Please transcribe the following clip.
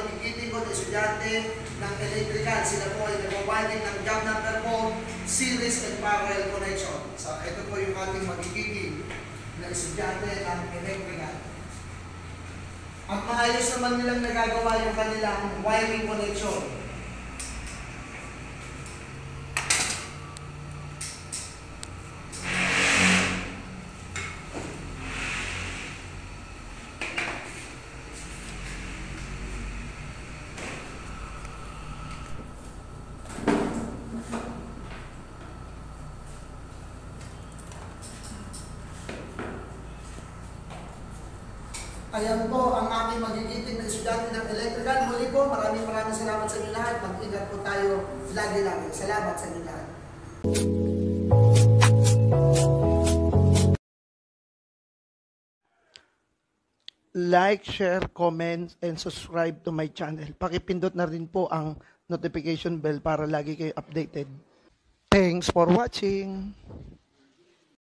magigiting ko na estudyante ng electrical. Sila po ay nag-wiring ng job number 4, series and parallel connection. So, ito po yung ating magigiting na estudyante ng electrical. At maayos naman nilang nagagawa yung kanilang wiring connection. Ayan po ang aking magigiting na estudyante ng electrical. Muli po, maraming salamat sa inyo lahat. Mag-ingat po tayo lagi-lagi. Salamat sa inyo lahat. Like, share, comment, and subscribe to my channel. Pakipindot na rin po ang notification bell para lagi kayo updated. Thanks for watching!